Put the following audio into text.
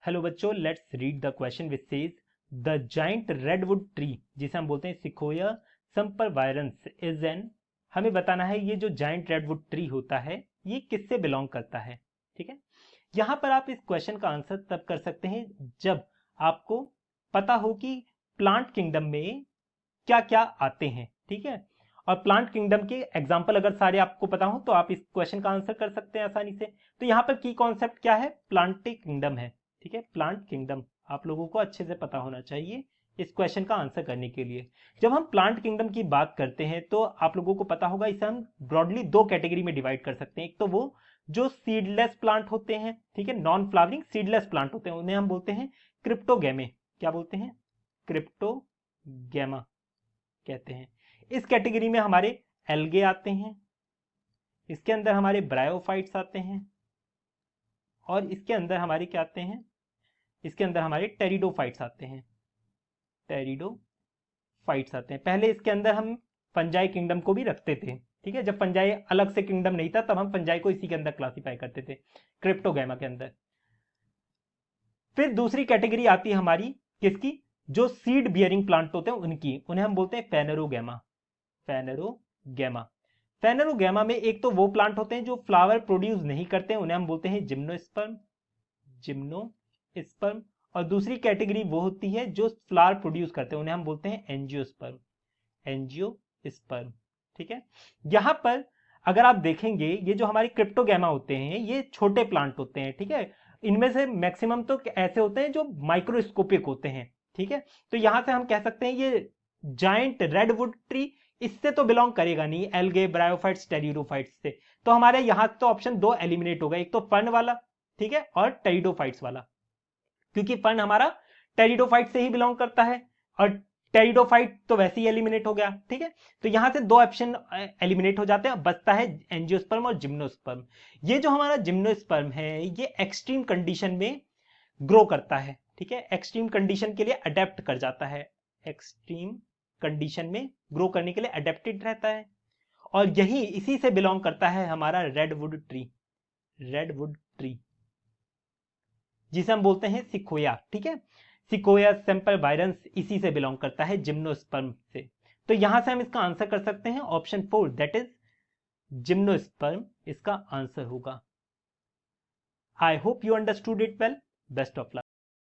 Hello बच्चों, let's read the question which says the giant redwood tree, जिसे हम बोलते हैं सिकोया sempervirens इज एन। हमें बताना है ये जो जाइंट रेडवुड ट्री होता है ये किससे बिलोंग करता है। ठीक है, यहां पर आप इस क्वेश्चन का आंसर तब कर सकते हैं जब आपको पता हो कि प्लांट किंगडम में क्या क्या आते हैं। ठीक है, और प्लांट किंगडम के एग्जाम्पल अगर सारे आपको पता हो तो आप इस क्वेश्चन का आंसर कर सकते हैं आसानी से। तो यहाँ पर की कॉन्सेप्ट क्या है, प्लांट किंगडम है। ठीक है, प्लांट किंगडम आप लोगों को अच्छे से पता होना चाहिए इस क्वेश्चन का आंसर करने के लिए। जब हम प्लांट किंगडम की बात करते हैं तो आप लोगों को पता होगा इसे हम ब्रॉडली दो कैटेगरी में डिवाइड कर सकते हैं। एक तो वो जो सीडलेस प्लांट होते हैं, ठीक है, नॉन फ्लावरिंग सीडलेस प्लांट होते हैं, उन्हें हम बोलते हैं क्रिप्टोगेमे। क्या बोलते हैं? क्रिप्टोगेमा कहते हैं। इस कैटेगरी में हमारे एल्गे आते हैं, इसके अंदर हमारे ब्रायोफाइट्स आते हैं, और इसके अंदर हमारे क्या आते हैं, इसके अंदर हमारे टेरिडोफाइट्स आते हैं। टेरिडोफाइट्स आते हैं। पहले इसके अंदर हम फंजाई किंगडम को भी रखते थे। ठीक है, जब फंजाई अलग से किंगडम नहीं था तब हम फंजाई को इसी के अंदर क्लासिफाई करते थे, क्रिप्टोगैमा के अंदर। फिर दूसरी कैटेगरी आती है हमारी किसकी, जो सीड बियरिंग प्लांट होते हैं उनकी, उन्हें हम बोलते हैं फेनेरोगैमा। फेनेरोगैमा फेनेरोगैमा में एक तो वो प्लांट होते हैं जो फ्लावर प्रोड्यूस नहीं करते हैं, उन्हें हम बोलते हैं जिम्नोस्पर्म। जिम्नोस्पर्म। और दूसरी कैटेगरी वो होती है जो फ्लावर प्रोड्यूस करते हैं, उन्हें हम बोलते हैं एंजियोस्पर्म। एंजियोस्पर्म। ठीक है, यहां पर अगर आप देखेंगे ये जो हमारे क्रिप्टोगैमा होते हैं ये छोटे प्लांट होते हैं। ठीक है, इनमें से मैक्सिमम तो ऐसे होते हैं जो माइक्रोस्कोपिक होते हैं। ठीक है, तो यहां से हम कह सकते हैं ये जाइंट रेडवुड ट्री इससे तो बिलोंग करेगा नहीं, एल्गे ब्रायोफाइट्स टेरिडोफाइट्स से। तो हमारे यहां तो ऑप्शन दो एलिमिनेट होगा, एक तो फर्न वाला, ठीक है, और टेरिडोफाइट्स वाला, क्योंकि फर्न हमारा टेरिडोफाइट से ही बिलोंग करता है और टेरिडोफाइट तो वैसे ही एलिमिनेट हो गया। ठीक है, तो यहां से दो ऑप्शन एलिमिनेट हो जाते हैं, बचता है एंजियोस्पर्म और जिम्नोस्पर्म। ये जो हमारा जिम्नोस्पर्म है ये एक्सट्रीम कंडीशन में ग्रो करता है। ठीक है, एक्सट्रीम कंडीशन के लिए अडेप्ट कर जाता है, एक्सट्रीम कंडीशन में ग्रो करने के लिए अडेप्टेड रहता है, और यही इसी से बिलोंग करता है हमारा रेडवुड ट्री। रेडवुड ट्री जिसे हम बोलते हैं सिकोया। ठीक है, सिकोया sempervirens इसी से बिलोंग करता है, जिम्नोस्पर्म से। तो यहां से हम इसका आंसर कर सकते हैं ऑप्शन 4, दैट इज जिम्नोस्पर्म इसका आंसर होगा। I hope you understood it well. Best of luck.